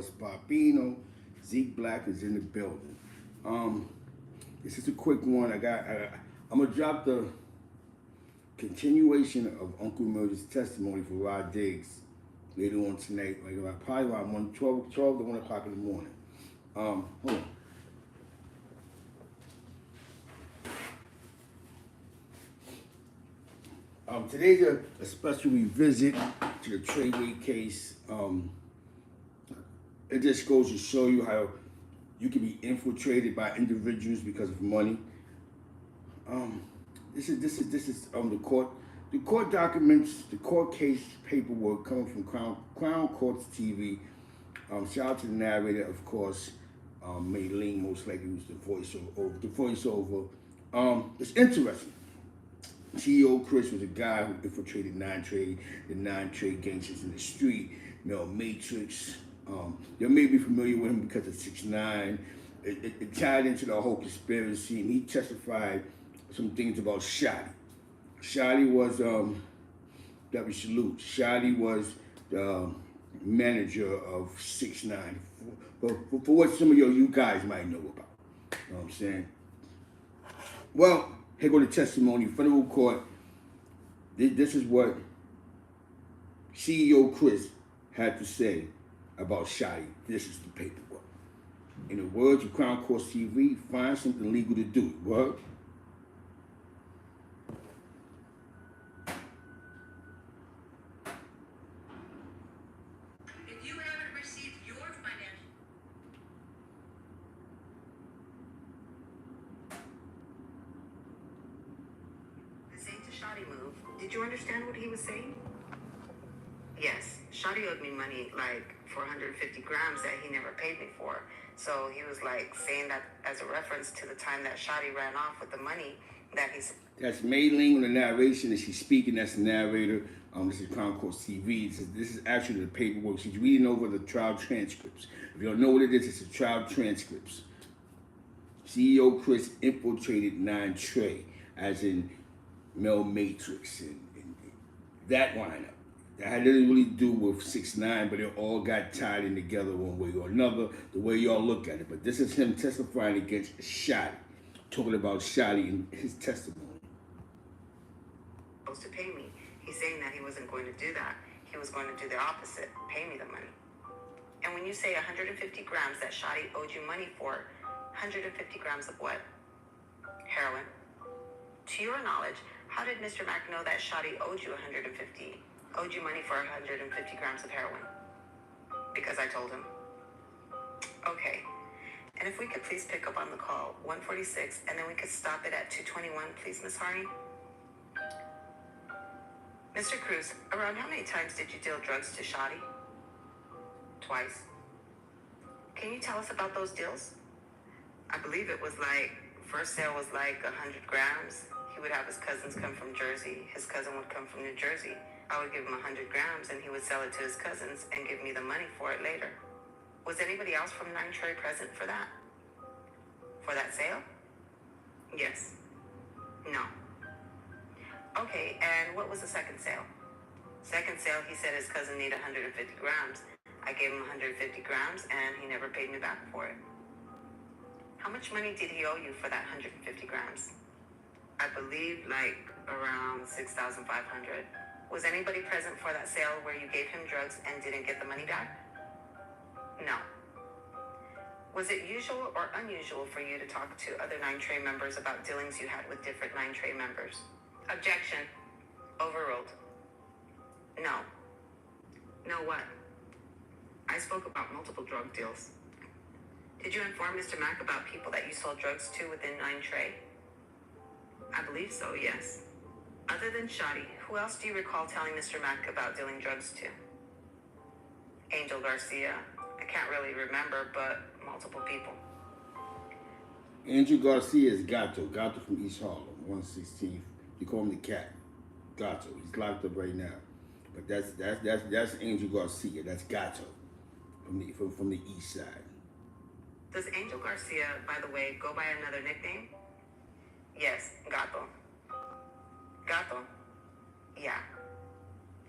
course, Barbino. Zeke Black is in the building. This is a quick one. I'm gonna drop the continuation of Uncle Murder's testimony for Rod Diggs later on tonight, probably around 12 to 1 o'clock in the morning. Hold on. Today's a special revisit to the Treyway case. It just goes to show you how you can be infiltrated by individuals because of money. This is the court documents, the court case paperwork coming from Crown Courts TV. Shout out to the narrator, of course. May Ling most likely was the voiceover. It's interesting. CEO Chris was a guy who infiltrated the nine-trade gangsters in the street. Matrix. You may be familiar with him because of 6ix9ine. It tied into the whole conspiracy, and he testified some things about Shotti. Shotti was W. Salute. Shotti was the manager of 6ix9ine. For what some of you guys might know about. You know what I'm saying? Well, here go the testimony. Federal court. This is what CEO Chris had to say about Shotti. This is the paperwork. In the words of Crown Courts TV, find something legal to do. What? If you haven't received your financial... This ain't the Shotti move. Did you understand what he was saying? Yes, Shotti owed me money, like 450 grams that he never paid me for. So he was like saying that as a reference to the time that Shotti ran off with the money that he's... That's May Ling on the narration, and she's speaking. That's the narrator. This is Crown Courts TV. This is actually the paperwork. She's reading over the trial transcripts. If you don't know what it is, it's the trial transcripts. CEO Chris infiltrated 9Trey, as in Mel Matrix, and that lineup. That had nothing really to do with 6ix9ine, but it all got tied in together one way or another, the way y'all look at it. But this is him testifying against Shotti, talking about Shotti in his testimony. Supposed to pay me. He's saying that he wasn't going to do that. He was going to do the opposite, pay me the money. And when you say 150 grams that Shotti owed you money for, 150 grams of what? Heroin. To your knowledge, how did Mr. Mack know that Shotti owed you owed you money for 150 grams of heroin? Because I told him. Okay. And if we could please pick up on the call, 146, and then we could stop it at 221, please, Miss Harney. Mr. Cruz, around how many times did you deal drugs to Shotti? Twice. Can you tell us about those deals? I believe it was like, first sale was like 100 grams. He would have his cousins come from Jersey. His cousin would come from New Jersey. I would give him 100 grams and he would sell it to his cousins and give me the money for it later. Was anybody else from 9Trey present for that? For that sale? Yes. No. Okay, and what was the second sale? Second sale, he said his cousin needed 150 grams. I gave him 150 grams and he never paid me back for it. How much money did he owe you for that 150 grams? I believe like around 6,500. Was anybody present for that sale where you gave him drugs and didn't get the money back? No. Was it usual or unusual for you to talk to other 9Trey members about dealings you had with different 9Trey members? Objection. Overruled. No. No what? I spoke about multiple drug deals. Did you inform Mr. Mack about people that you sold drugs to within 9Trey? I believe so, yes. Other than Shotti, who else do you recall telling Mr. Mack about dealing drugs to? Angel Garcia. I can't really remember, but multiple people. Angel Garcia is Gato. Gato from East Harlem, 116th. You call him the cat. Gato. He's locked up right now. But that's Angel Garcia. That's Gato from the east side. Does Angel Garcia, by the way, go by another nickname? Yes, Gato. Gato? Yeah.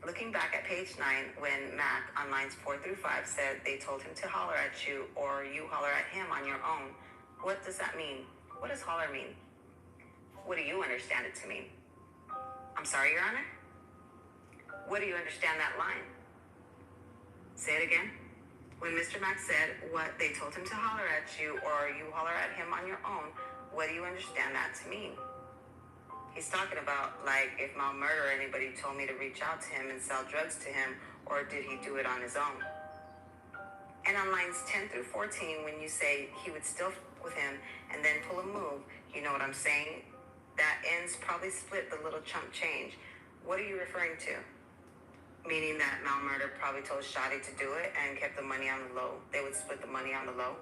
Looking back at page 9, when Mac on lines 4 through 5 said they told him to holler at you or you holler at him on your own, what does that mean? What does holler mean? What do you understand it to mean? I'm sorry, Your Honor? What do you understand that line? Say it again. When Mr. Mack said what they told him to holler at you or you holler at him on your own, what do you understand that to mean? He's talking about, like, if Mal Murder or anybody told me to reach out to him and sell drugs to him, or did he do it on his own? And on lines 10 through 14, when you say he would still f with him and then pull a move, you know what I'm saying? That ends probably split the little chump change. What are you referring to? Meaning that Mal Murder probably told Shotti to do it and kept the money on the low. They would split the money on the low.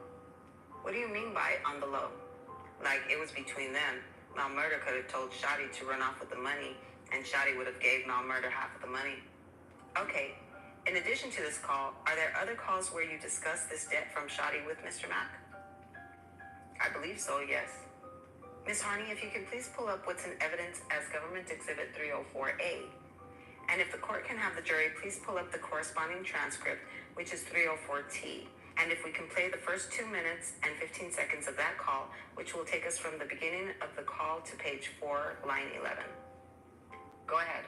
What do you mean by on the low? Like it was between them. Mal Murder could have told Shotti to run off with the money, and Shotti would have gave Mal Murder half of the money. Okay, in addition to this call, are there other calls where you discuss this debt from Shotti with Mr. Mack? I believe so, yes. Ms. Harney, if you can please pull up what's in evidence as Government Exhibit 304A. And if the court can have the jury, please pull up the corresponding transcript, which is 304T. And if we can play the first 2 minutes and 15 seconds of that call, which will take us from the beginning of the call to page 4, line 11. Go ahead.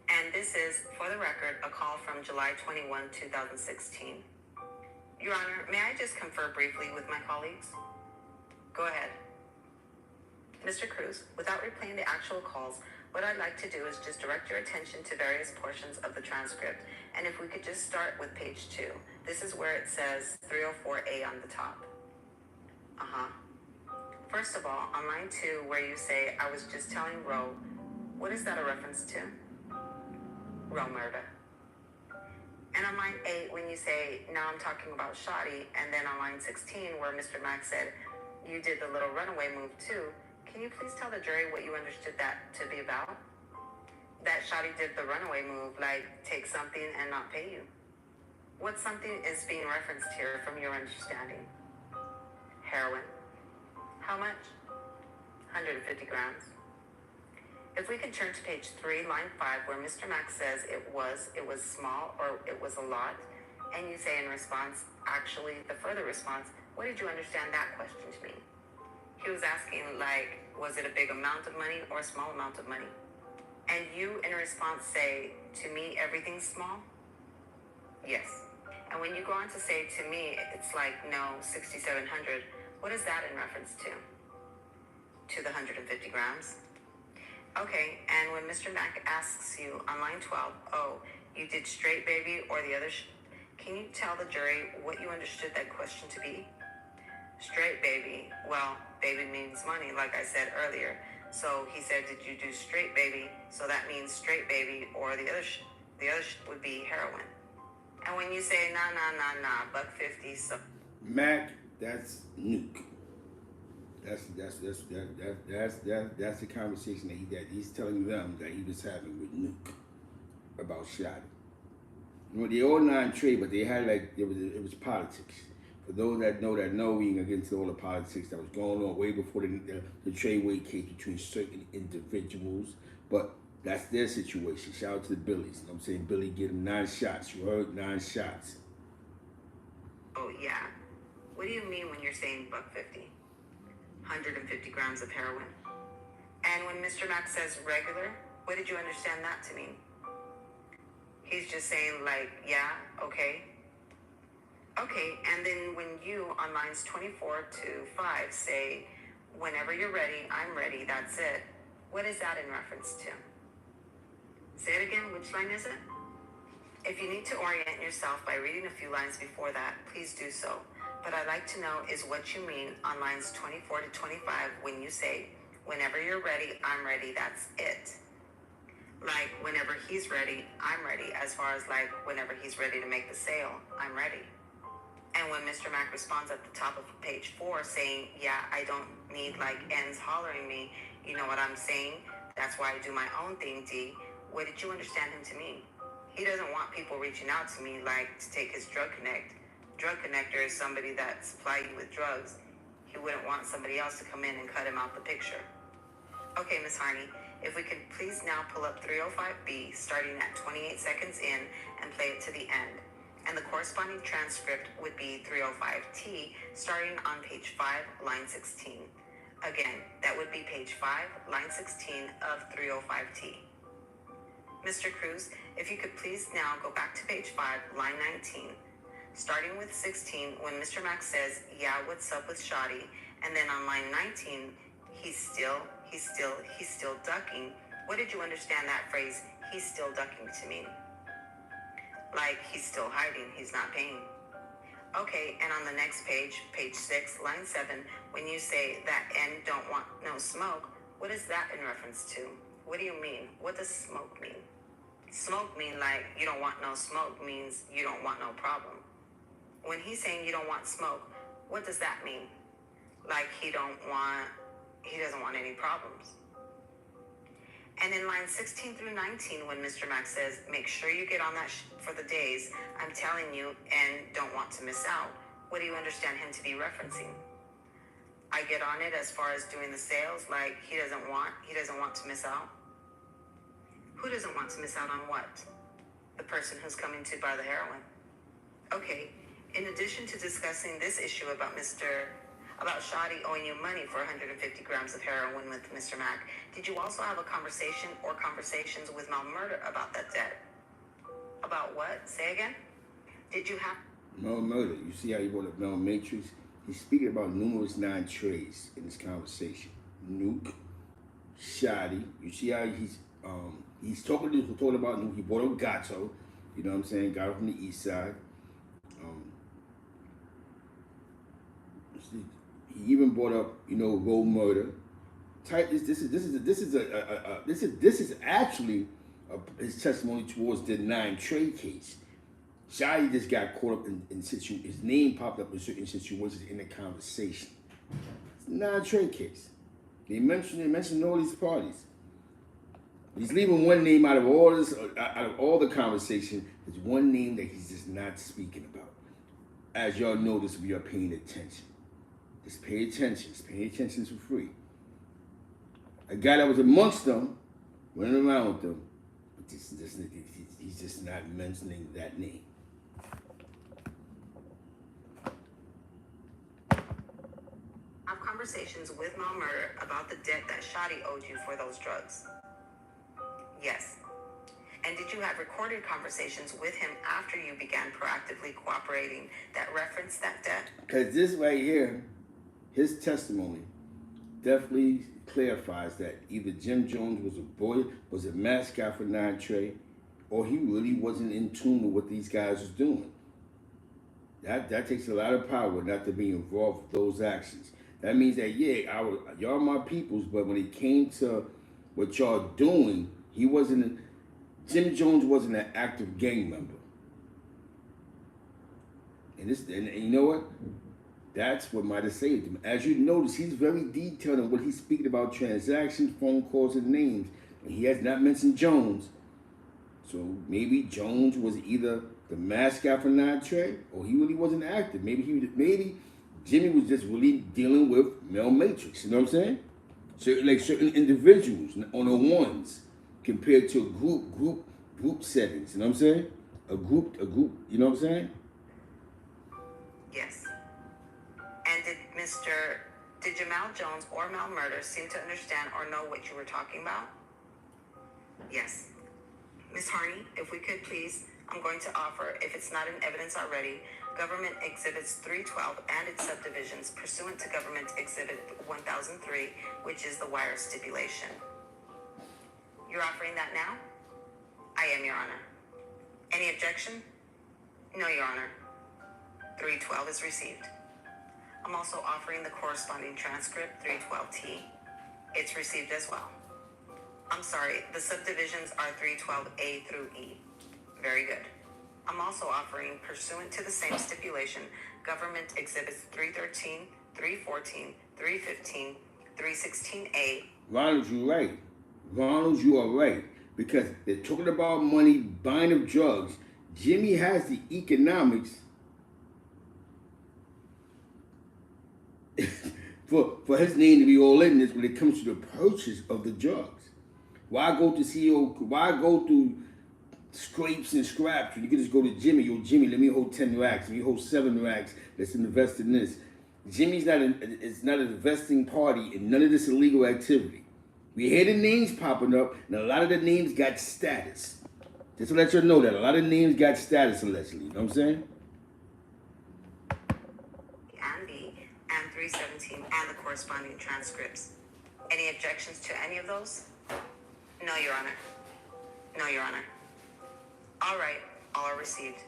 And this is, for the record, a call from July 21, 2016. Your Honor, may I just confer briefly with my colleagues? Go ahead. Mr. Cruz, without replaying the actual calls, what I'd like to do is just direct your attention to various portions of the transcript. And if we could just start with page 2. This is where it says 304A on the top. First of all, on line 2, where you say, I was just telling Roe, what is that a reference to? Roe murder. And on line 8, when you say, now I'm talking about Shotti, and then on line 16, where Mr. Mack said, you did the little runaway move too, can you please tell the jury what you understood that to be about? That Shotti did the runaway move, like take something and not pay you. What something is being referenced here from your understanding? Heroin. How much? 150 grams. If we can turn to page 3, line 5, where Mr. Mack says it was small or it was a lot, and you say in response, actually, the further response, what did you understand that question to mean? He was asking, like, was it a big amount of money or a small amount of money? And you, in response, say, to me, everything's small? Yes. And when you go on to say, to me, it's like, no, 6,700, what is that in reference to? To the 150 grams? Okay, and when Mr. Mack asks you on line 12, oh, you did straight baby or the other, can you tell the jury what you understood that question to be? Straight baby, well, baby means money, like I said earlier. So he said, did you do straight baby? So that means straight baby, or the other would be heroin. And when you say, nah, $150, so. Mac, that's nuke. That's the conversation that he's telling them that he was having with Nuke about Shotti. You know, they all non-trade, but they had like it was politics. For those that know, we can get into all the politics that was going on way before the Treyway case between certain individuals. But that's their situation. Shout out to the Billies. You know what I'm saying? Billy get him 9 shots. You heard? 9 shots. Oh yeah. What do you mean when you're saying $150? 150 grams of heroin. And when Mr. Mack says regular, what did you understand that to mean? He's just saying like, yeah, okay. Okay, and then when you on lines 24 to 5 say, whenever you're ready, I'm ready, that's it. What is that in reference to? Say it again, which line is it? If you need to orient yourself by reading a few lines before that, please do so. But I'd like to know is what you mean on lines 24 to 25 when you say, whenever you're ready, I'm ready, that's it. Like, whenever he's ready, I'm ready, as far as like, whenever he's ready to make the sale, I'm ready. And when Mr. Mack responds at the top of page 4 saying, yeah, I don't need like ends hollering me, you know what I'm saying? That's why I do my own thing, D. What did you understand him to mean? He doesn't want people reaching out to me like to take his drug connect. Drug connector is somebody that supplies you with drugs. He wouldn't want somebody else to come in and cut him out the picture. Okay, Ms. Harney, if we could please now pull up 305B starting at 28 seconds in and play it to the end. And the corresponding transcript would be 305T starting on page 5, line 16. Again, that would be page 5, line 16 of 305T. Mr. Cruz, if you could please now go back to page 5, line 19, starting with 16 when Mr. Mack says, yeah, what's up with Shotti? And then on line 19, he's still ducking. What did you understand that phrase, he's still ducking, to mean? Like he's still hiding, he's not paying. Okay, and on the next page, page 6, line 7, when you say that N don't want no smoke, what is that in reference to? What do you mean? What does smoke mean? Smoke mean like you don't want no smoke means you don't want no problem. When he's saying you don't want smoke, what does that mean? Like he doesn't want any problems. And in line 16 through 19, when Mr. Mack says, make sure you get on that for the days, I'm telling you, and don't want to miss out, what do you understand him to be referencing? I get on it as far as doing the sales, like he doesn't want to miss out. Who doesn't want to miss out on what? The person who's coming to buy the heroin. Okay, in addition to discussing this issue about Shotti owing you money for 150 grams of heroin with Mr. Mack, did you also have a conversation or conversations with Mel Murder about that debt? About what? Say again? Did you have... Mel Murder, you see how he brought up Mel Matrix? He's speaking about numerous non-trays in this conversation. Nuke, Shotti, you see how he's talking about Nuke. He brought up Gato, you know what I'm saying? Got from the east side. He even brought up, Road Murder. This is actually his testimony towards the 9 Trey case. Shotti just got caught up in situations. His name popped up in certain situations in the conversation. It's a 9 Trey case. They mentioned all these parties. He's leaving one name out of all the conversation. There's one name that he's just not speaking about. As y'all notice, if you're paying attention. Just pay attention. Just pay attention for free. A guy that was amongst them, running around with them, but he's just not mentioning that name. Have conversations with Mel Murder about the debt that Shotti owed you for those drugs? Yes. And did you have recorded conversations with him after you began proactively cooperating that referenced that debt? Because this right here, his testimony definitely clarifies that either Jim Jones was a mascot for 9 Trey, or he really wasn't in tune with what these guys was doing. That takes a lot of power not to be involved with those actions. That means that, y'all my peoples, but when it came to what y'all doing, Jim Jones wasn't an active gang member. And you know what? That's what might have saved him. As you notice, he's very detailed in what he's speaking about: transactions, phone calls, and names. And he has not mentioned Jones. So maybe Jones was either the mascot for 9 Trey, or he really wasn't active. Maybe Jimmy was just really dealing with Mel Matrix. You know what I'm saying? Certain individuals on the ones compared to group settings. You know what I'm saying? A group. You know what I'm saying? Yes. And did Jamal Jones or Mel Murder seem to understand or know what you were talking about? Yes. Ms. Harney, if we could please, I'm going to offer, if it's not in evidence already, Government Exhibits 312 and its subdivisions pursuant to Government Exhibit 1003, which is the wire stipulation. You're offering that now? I am, Your Honor. Any objection? No, Your Honor. 312 is received. I'm also offering the corresponding transcript, 312T. It's received as well. I'm sorry, the subdivisions are 312A through E. Very good. I'm also offering, pursuant to the same stipulation, Government Exhibits 313, 314, 315, 316A. Ronald, you're right. Ronald, you are right. Because they're talking about money, buying of drugs. Jimmy has the economics for his name to be all in this when it comes to the purchase of the drugs. Why go to CEO? Why go through scrapes and scraps? You can just go to Jimmy. Yo, Jimmy, let me hold 10 racks. Let me hold 7 racks. Let's invest in this. Jimmy's not an investing party in none of this illegal activity. We hear the names popping up, and a lot of the names got status. Just to let you know that a lot of names got status allegedly. You know what I'm saying? And B and 317 and the corresponding transcripts. Any objections to any of those? No, Your Honor. No, Your Honor. All right, all are received.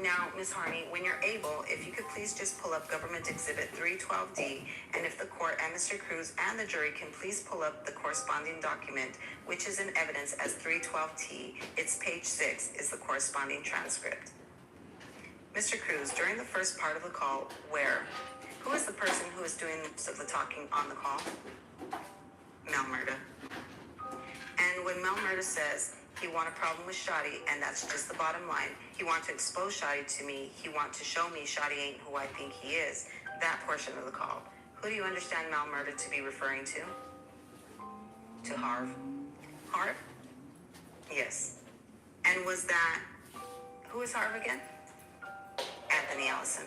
Now, Ms. Harney, when you're able, if you could please just pull up Government Exhibit 312D, and if the court and Mr. Cruz and the jury can please pull up the corresponding document, which is in evidence as 312T, it's page 6, is the corresponding transcript. Mr. Cruz, during the first part of the call, who is the person who is doing most of the talking on the call? Mel Murda. And when Mel Murda says he want a problem with Shotti, and that's just the bottom line, he want to expose Shotti to me, he want to show me Shotti ain't who I think he is, that portion of the call, who do you understand Mel Murda to be referring to? To Harv. Harv? Yes. And was that, who is Harv again? Anthony Allison.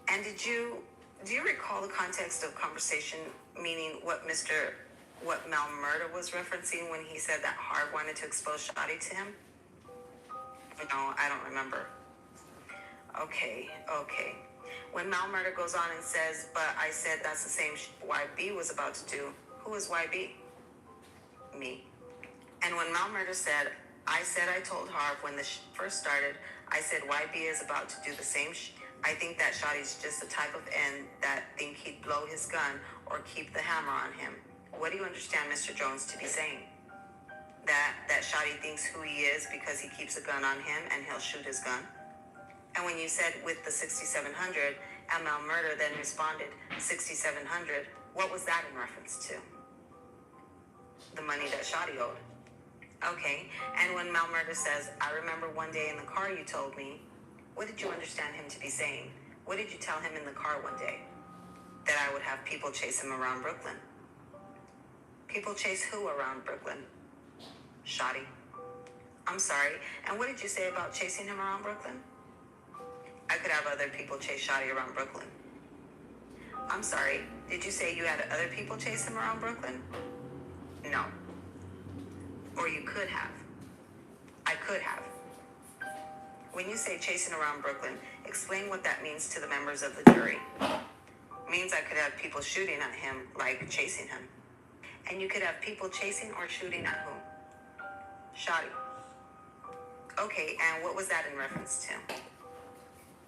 And do you recall the context of conversation, meaning what Mel Murda was referencing when he said that Harv wanted to expose Shotti to him? No, I don't remember. Okay. When Mel Murda goes on and says, but I said that's the same YB was about to do, who is YB? Me. And when Mel Murda said, I told Harv when the first started, I said YB is about to do the same I think that Shotti's just the type of end that think he'd blow his gun or keep the hammer on him. What do you understand Mr. Jones to be saying? That Shotti thinks who he is because he keeps a gun on him and he'll shoot his gun? And when you said with the 6,700, and Mel Murda then responded, 6,700, what was that in reference to? The money that Shotti owed. Okay, and when Mel Murda says, I remember one day in the car you told me, what did you understand him to be saying? What did you tell him in the car one day? That I would have people chase him around Brooklyn. People chase who around Brooklyn? Shotti. I'm sorry, and what did you say about chasing him around Brooklyn? I could have other people chase Shotti around Brooklyn. I'm sorry, did you say you had other people chase him around Brooklyn? No. Or you could have. I could have. When you say chasing around Brooklyn, explain what that means to the members of the jury. Means I could have people shooting at him, like chasing him. And you could have people chasing or shooting at whom? Shotti. Okay, and what was that in reference to?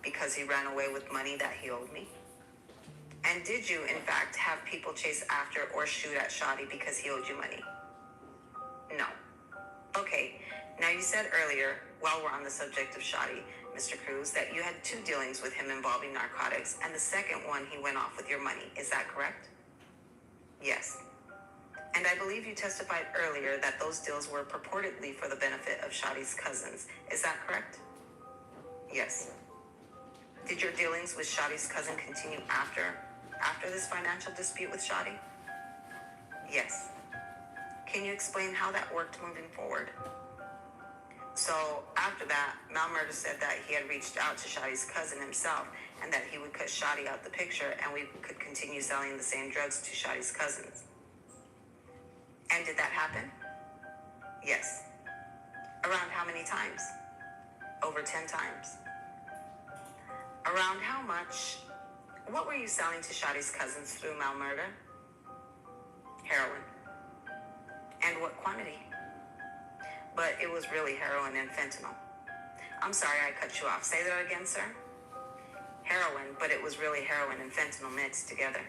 Because he ran away with money that he owed me? And did you, in fact, have people chase after or shoot at Shotti because he owed you money? No. Okay, now you said earlier, while we're on the subject of Shotti, Mr. Cruz, that you had 2 dealings with him involving narcotics, and the second one he went off with your money. Is that correct? Yes. And I believe you testified earlier that those deals were purportedly for the benefit of Shotti's cousins. Is that correct? Yes. Did your dealings with Shotti's cousin continue after this financial dispute with Shotti? Yes. Can you explain how that worked moving forward? So after that, Mel Murda said that he had reached out to Shotti's cousin himself and that he would cut Shotti out the picture and we could continue selling the same drugs to Shotti's cousins. And did that happen? Yes. Around how many times? Over 10 times. Around how much? What were you selling to Shotti's cousins through Mel Murda? Heroin. And what quantity? But it was really heroin and fentanyl. I'm sorry I cut you off. Say that again, sir. Heroin, but it was really heroin and fentanyl mixed together.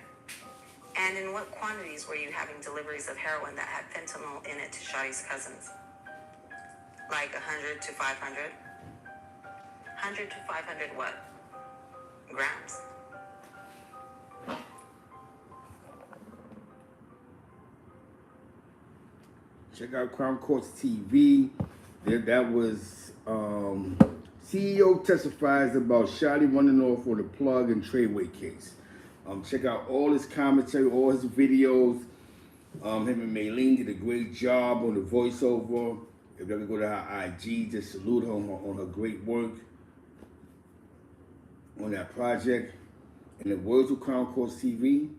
And in what quantities were you having deliveries of heroin that had fentanyl in it to Shotti's cousins? Like 100 to 500? 100 to 500 what? Grams. Check out Crown Courts TV. That was CEO testifies about Shotti running off on the plug and Treyway case. Check out all his commentary, all his videos. Him and Maylene did a great job on the voiceover. If you ever go to her IG, just salute her on her great work on that project. In the words of Crown Courts TV,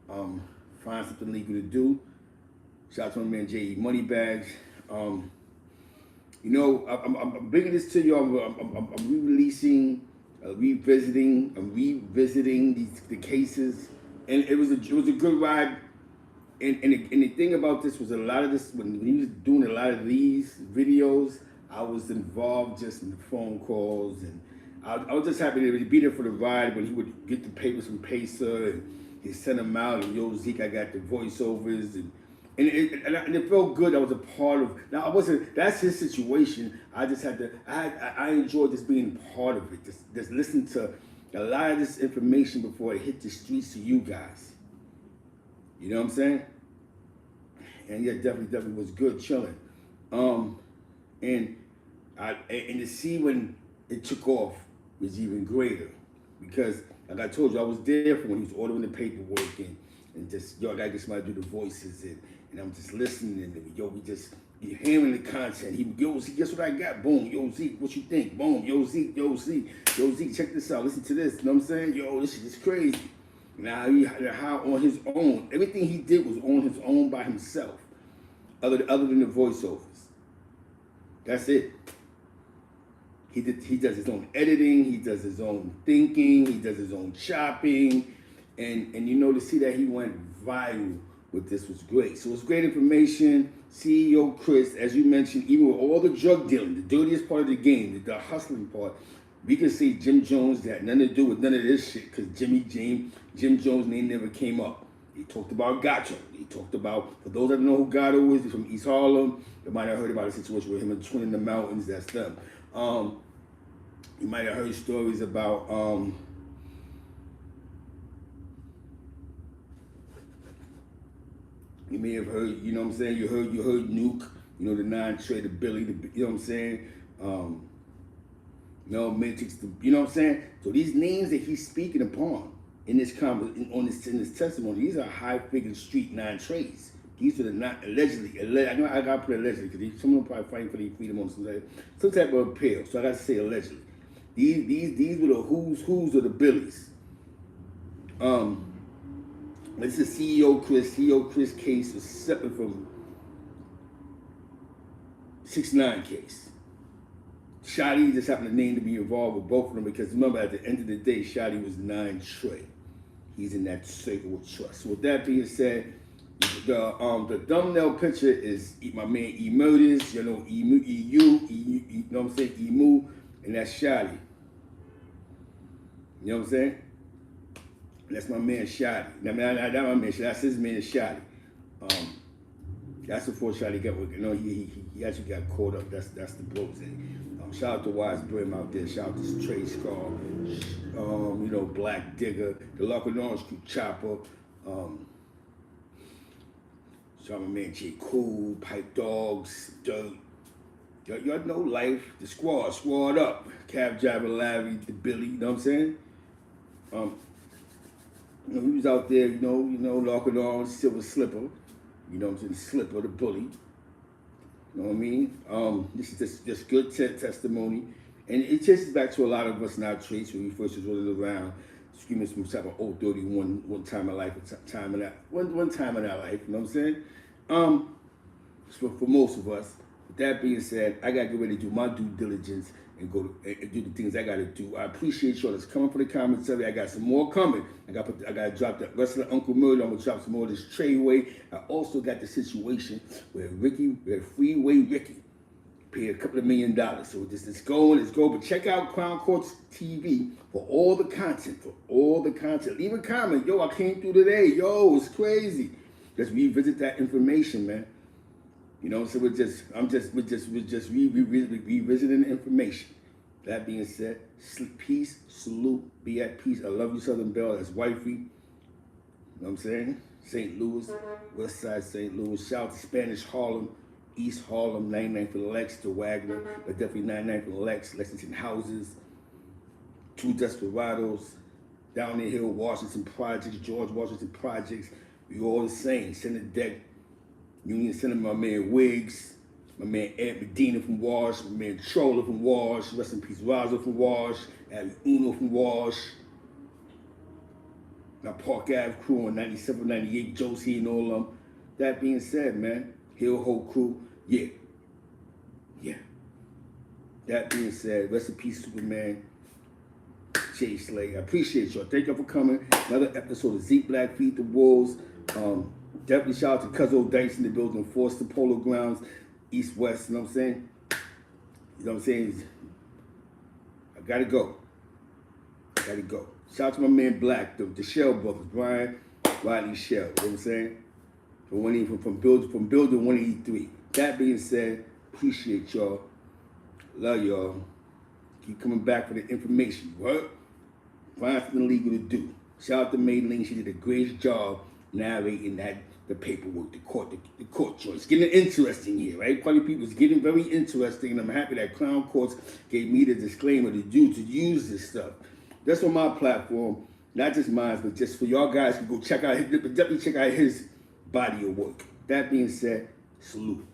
find something legal to do. Shout out to my man J.E. Moneybags. You know, I'm bringing this to you. I'm re-releasing, revisiting the cases, and it was a good ride. And the thing about this was a lot of this when he was doing a lot of these videos, I was involved just in the phone calls, and I was just happy to be there for the ride when he would get the papers from Pacer and he sent them out. And yo Zeke, I got the voiceovers and it felt good. I was a part of. Now I wasn't. That's his situation. I just had to. I enjoyed just being part of it. Just listen to a lot of this information before it hit the streets to you guys. You know what I'm saying? And yeah, definitely was good chilling. And to see when it took off was even greater because, like I told you, I was there for when he was ordering the paperwork and just yo, I gotta get somebody to do the voices and I'm just listening and yo, you're hearing the content. Yo Zeke, guess what I got? Boom, yo Zeke, what you think? Boom, yo Zeke, check this out. Listen to this. You know what I'm saying? Yo, this is crazy. Now how on his own, everything he did was on his own by himself, other than the voiceovers. That's it. He does his own editing, he does his own thinking, he does his own chopping, and you know to see that he went viral with this was great. So it's great information. CEO Chris, as you mentioned, even with all the drug dealing, the dirtiest part of the game, the hustling part, we can say Jim Jones had nothing to do with none of this shit because Jim Jones' name never came up. He talked about Gato. He talked about, for those that don't know who Gato is, he's from East Harlem. You might have heard about a situation with him and Twin in the Mountains. That's them. You might have heard stories about you may have heard, you know what I'm saying? You heard Nuke, you know, the 9-Tray, the Billy, you know what I'm saying? Matrix, you know what I'm saying? So these names that he's speaking upon in this in this testimony, these are high-figure street 9-Trays. These are the not allegedly. I know I gotta put allegedly because some of them probably fighting for their freedom on some type of appeal. So I gotta say allegedly. These were the who's of the Billies. This is CEO Chris. CEO Chris case is separate from 6ix9ine case. Shotti just happened to name to be involved with both of them because remember at the end of the day, Shotti was 9-Tray. He's in that circle with trust. So with that being said, the thumbnail picture is my man E Murders, you know, you know what I'm saying, Emu, and that's Shotti. You know what I'm saying? That's my man Shotti. That's my man. That's his man Shotti. That's before Shotti got, you know, he actually got caught up. That's the bros. Shout out to Wise Brim out there. Shout out to Trey Scar. You know, Black Digger, the Lock and Orange Crew Chopper. Shout out my man J. Cool, Pipe Dogs, Dirt. Y'all know life. The squad up. Cab Driver Larry, the Billy. You know what I'm saying? You know, he was out there, you know, Lock and Orange, Silver Slipper. You know what I'm saying? Slipper, the bully. You know what I mean? This is just good testimony. And it chases back to a lot of us in our traits when we first was running around, screaming some type of old 31 one time in life, one time in our life, you know what I'm saying? So for most of us, with that being said, I gotta get ready to do my due diligence and go and do the things I gotta do. I appreciate y'all that's coming for the commentary. I got some more coming. I gotta drop the rest of the Uncle Murder. I'm gonna drop some more of this Treyway. I also got the situation where Freeway Ricky paid a couple of $1 million. So it's going. But check out Crown Courts TV for all the content. Leave a comment. Yo, I came through today. Yo, it's crazy. Just revisit that information, man. You know, so we're just revisiting the information. That being said, peace, salute, be at peace. I love you, Southern Belle. That's wifey. You know what I'm saying? St. Louis, West Side St. Louis. Shout out to Spanish Harlem, East Harlem, 99 for Lex, to Wagner, but definitely 99 for Lex, Lexington Houses, Two Desperados, Down the Hill, Washington Projects, George Washington Projects. We all the same. Send a deck. Union Center, my man Wiggs, my man Ed Medina from Wash, my man Troller from Wash, rest in peace Razo from Wash, Ali Uno from Wash, my Park Ave crew on 97, 98, Josie and all of them. That being said, man, Hill Ho crew, yeah. That being said, rest in peace Superman, Jay Slay. I appreciate y'all. Thank y'all for coming. Another episode of Zeke Black Feed the Wolves. Definitely shout out to Cuzzo Dice in the building, Forster Polo Grounds, East West, you know what I'm saying? You know what I'm saying? I gotta go. Shout out to my man Black, the Shell brothers, Brian, Riley Shell, you know what I'm saying? From building 183. That being said, appreciate y'all. Love y'all. Keep coming back for the information. What? Find something legal to do. Shout out to Maylene. She did a great job narrating the paperwork, the court choice. Getting interesting here, right? Quite a few people. It's getting very interesting, and I'm happy that Crown Courts gave me the disclaimer to use this stuff. That's on my platform, not just mine, but just for y'all guys to go definitely check out his body of work. That being said, salute.